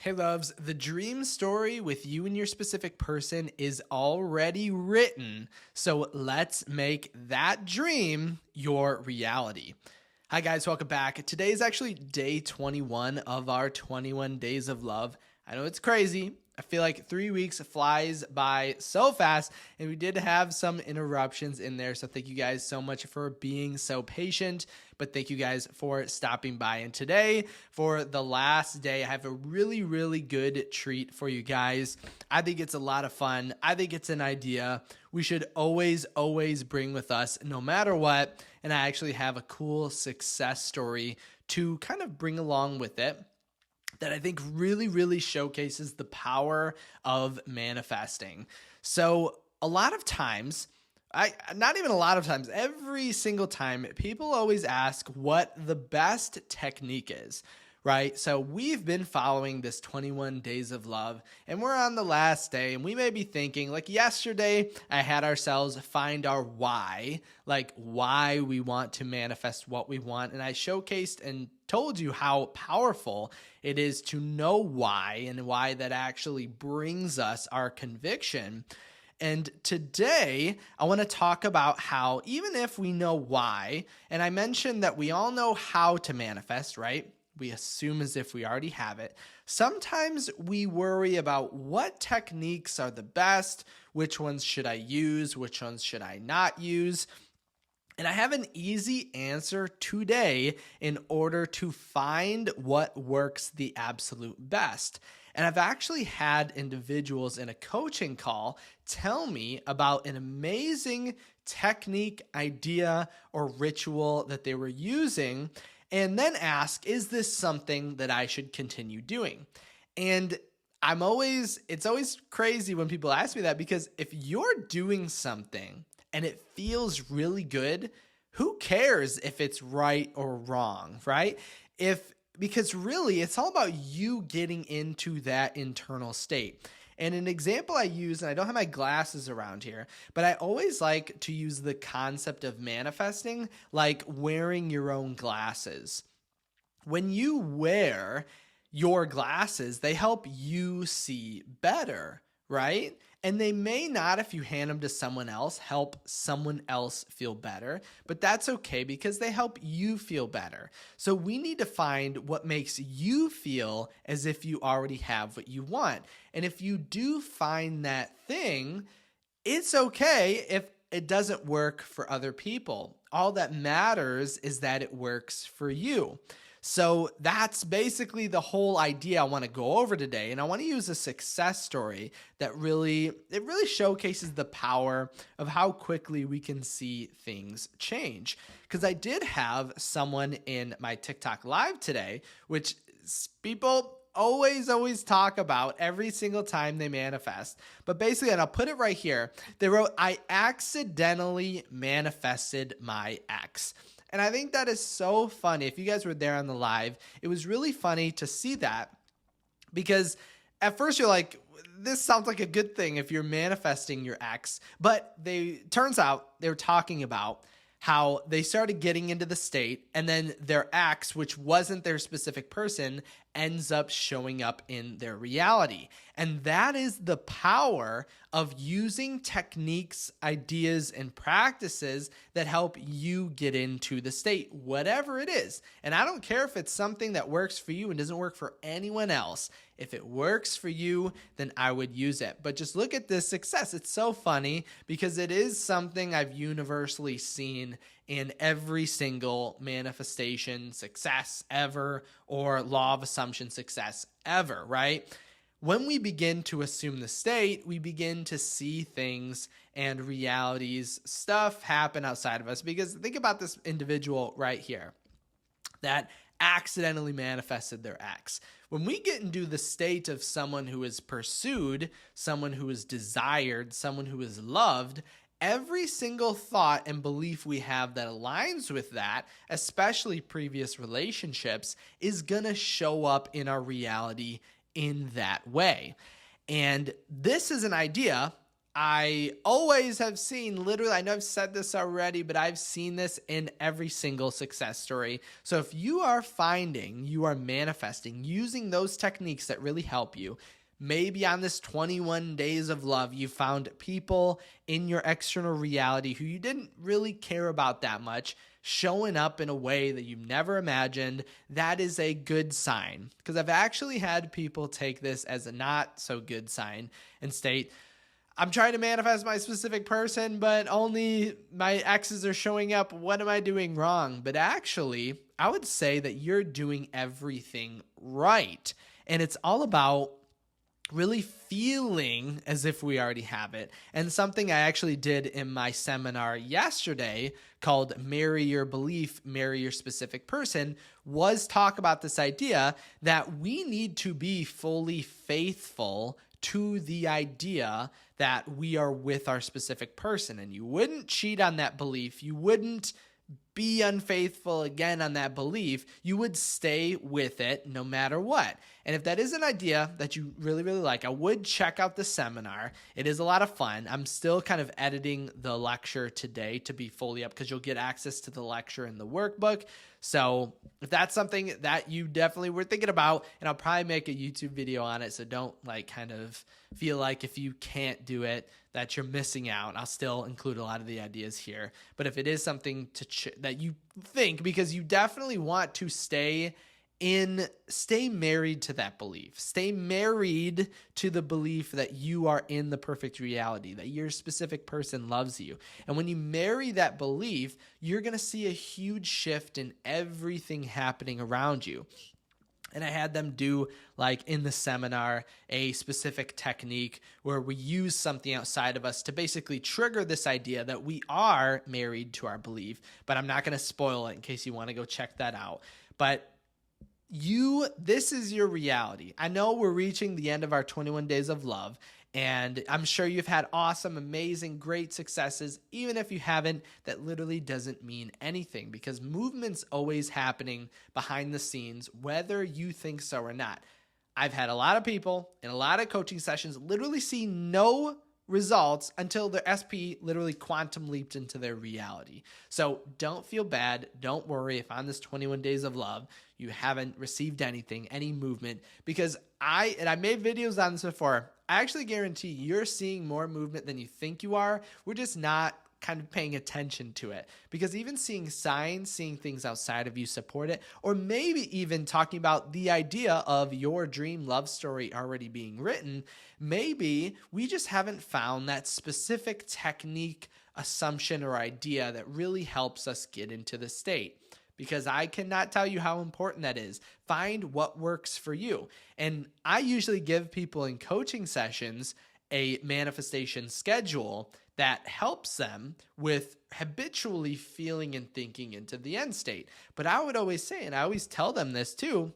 Hey loves, the dream story with you and your specific person is already written. So let's make that dream your reality. Hi guys, welcome back. Today is actually day 21 of our 21 days of love. I know it's crazy. I feel like 3 weeks flies by so fast, and we did have some interruptions in there. So thank you guys so much for being so patient, but thank you guys for stopping by. And today, for the last day, I have a really good treat for you guys. I think it's a lot of fun. I think it's an idea we should always bring with us no matter what. And I actually have a cool success story to kind of bring along with it that I think really showcases the power of manifesting. So a lot of times, not even a lot of times, every single time, people always ask what the best technique is, right? So we've been following this 21 days of love, and we're on the last day, and we may be thinking, like yesterday, I had ourselves find our why, like why we want to manifest what we want, and I showcased and told you how powerful it is to know why, and why that actually brings us our conviction. And today, I want to talk about how even if we know why, and I mentioned that we all know how to manifest, right? We assume as if we already have it. Sometimes we worry about what techniques are the best, which ones should I use, which ones should I not use. And I have an easy answer today in order to find what works the absolute best. And I've actually had individuals in a coaching call tell me about an amazing technique, idea, or ritual that they were using, and then ask, is this something that I should continue doing? And it's always crazy when people ask me that, because if you're doing something and it feels really good, who cares if it's right or wrong, right? Because really it's all about you getting into that internal state. And an example I use, and I don't have my glasses around here, but I always like to use the concept of manifesting like wearing your own glasses. When you wear your glasses, they help you see better, right? And they may not, if you hand them to someone else, help someone else feel better, but that's okay because they help you feel better. So we need to find what makes you feel as if you already have what you want. And if you do find that thing, it's okay if it doesn't work for other people. All that matters is that it works for you. So that's basically the whole idea I want to go over today. And I want to use a success story that really showcases the power of how quickly we can see things change. Because I did have someone in my TikTok live today, which people always talk about every single time they manifest. But basically, and I'll put it right here, they wrote, I accidentally manifested my ex. And I think that is so funny. If you guys were there on the live, it was really funny to see that, because at first you're like, this sounds like a good thing if you're manifesting your ex. But turns out they were talking about how they started getting into the state, and then their ex, which wasn't their specific person, ends up showing up in their reality. And that is the power of using techniques, ideas, and practices that help you get into the state, whatever it is. And I don't care if it's something that works for you and doesn't work for anyone else. If it works for you, then I would use it. But just look at this success. It's so funny because it is something I've universally seen in every single manifestation success ever, or law of assumption success ever, right? When we begin to assume the state, we begin to see things and realities, stuff happen outside of us. Because think about this individual right here that accidentally manifested their ex. When we get into the state of someone who is pursued, someone who is desired, someone who is loved, every single thought and belief we have that aligns with that, especially previous relationships, is going to show up in our reality in that way. And this is an idea I always have seen, literally, I know I've said this already, but I've seen this in every single success story. So if you are finding, you are manifesting using those techniques that really help you, maybe on this 21 days of love, you found people in your external reality who you didn't really care about that much showing up in a way that you never imagined. That is a good sign, because I've actually had people take this as a not so good sign and state, I'm trying to manifest my specific person, but only my exes are showing up. What am I doing wrong? But actually, I would say that you're doing everything right. And it's all about really feeling as if we already have it. And something I actually did in my seminar yesterday called Marry Your Belief, Marry Your Specific Person was talk about this idea that we need to be fully faithful to the idea that we are with our specific person. And you wouldn't cheat on that belief. You wouldn't be unfaithful again on that belief. You would stay with it no matter what. And if that is an idea that you really, really like, I would check out the seminar. It is a lot of fun. I'm still kind of editing the lecture today to be fully up, because you'll get access to the lecture and the workbook. So if that's something that you definitely were thinking about, and I'll probably make a YouTube video on it, so don't kind of feel like if you can't do it that you're missing out. I'll still include a lot of the ideas here. But if it is something that you think, because you definitely want to stay married to that belief. Stay married to the belief that you are in the perfect reality, that your specific person loves you. And when you marry that belief, you're going to see a huge shift in everything happening around you. And I had them do, in the seminar, a specific technique where we use something outside of us to basically trigger this idea that we are married to our belief. But I'm not going to spoil it in case you want to go check that out. But this is your reality. I know we're reaching the end of our 21 days of love, and I'm sure you've had awesome, amazing, great successes. Even if you haven't, that literally doesn't mean anything, because movement's always happening behind the scenes, whether you think so or not. I've had a lot of people in a lot of coaching sessions literally see no results until their SP literally quantum leaped into their reality. So don't feel bad. Don't worry if on this 21 days of love, you haven't received anything, any movement, because I made videos on this before. I actually guarantee you're seeing more movement than you think you are. We're just not kind of paying attention to it, because even seeing signs, seeing things outside of you support it, or maybe even talking about the idea of your dream love story already being written, maybe we just haven't found that specific technique, assumption, or idea that really helps us get into the state. Because I cannot tell you how important that is. Find what works for you. And I usually give people in coaching sessions a manifestation schedule that helps them with habitually feeling and thinking into the end state. But I would always say, and I always tell them this too,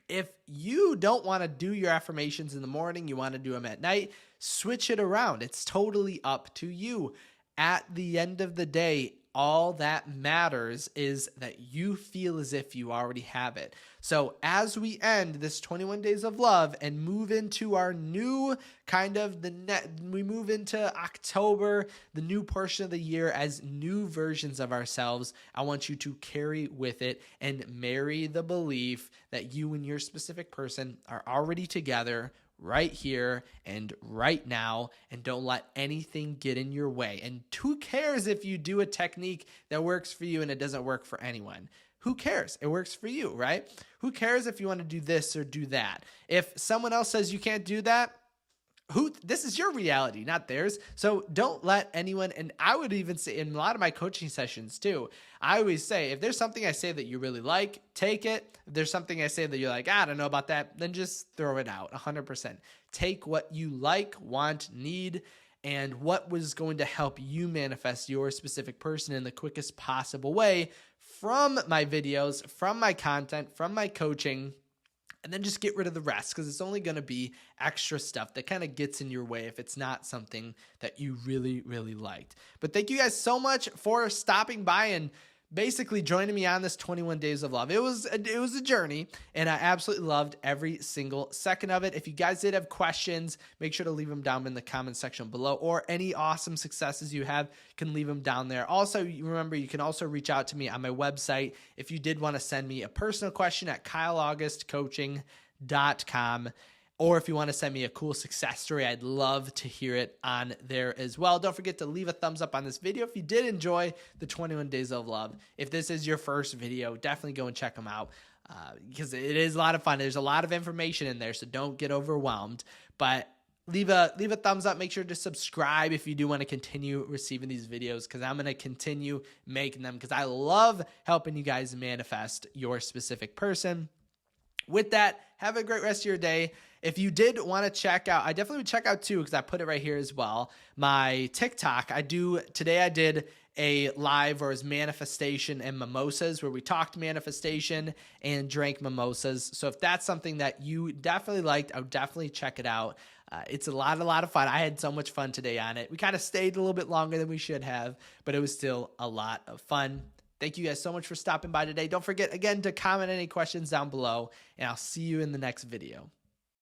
if you don't want to do your affirmations in the morning, you want to do them at night, switch it around. It's totally up to you. At the end of the day, all that matters is that you feel as if you already have it. So as we end this 21 days of love and move into our new we move into October, the new portion of the year as new versions of ourselves, I want you to carry with it and marry the belief that you and your specific person are already together, right here and right now, and don't let anything get in your way. And who cares if you do a technique that works for you and it doesn't work for anyone? Who cares? It works for you, right? Who cares if you want to do this or do that? If someone else says you can't do that, this is your reality, not theirs. So don't let anyone, and I would even say in a lot of my coaching sessions too, I always say, if there's something I say that you really like, take it. If there's something I say that you're like, I don't know about that, then just throw it out 100%. Take what you like, want, need, and what was going to help you manifest your specific person in the quickest possible way from my videos, from my content, from my coaching. And then just get rid of the rest, because it's only going to be extra stuff that kind of gets in your way if it's not something that you really, really liked. But thank you guys so much for stopping by and basically joining me on this 21 Days of Love. It was a journey, and I absolutely loved every single second of it. If you guys did have questions, make sure to leave them down in the comment section below, or any awesome successes you have, can leave them down there. Also, remember, you can also reach out to me on my website if you did want to send me a personal question at kyleaugustcoaching.com. Or if you want to send me a cool success story, I'd love to hear it on there as well. Don't forget to leave a thumbs up on this video if you did enjoy the 21 Days of Love. If this is your first video, definitely go and check them out because it is a lot of fun. There's a lot of information in there, so don't get overwhelmed. But leave a thumbs up. Make sure to subscribe if you do want to continue receiving these videos, because I'm going to continue making them because I love helping you guys manifest your specific person. With that, have a great rest of your day. If you did want to check out, I definitely would check out too, because I put it right here as well, my TikTok. Today I did a live, or as manifestation and mimosas, where we talked manifestation and drank mimosas. So if that's something that you definitely liked, I would definitely check it out. It's a lot of fun. I had so much fun today on it. We kind of stayed a little bit longer than we should have, but it was still a lot of fun. Thank you guys so much for stopping by today. Don't forget, again, to comment any questions down below, and I'll see you in the next video.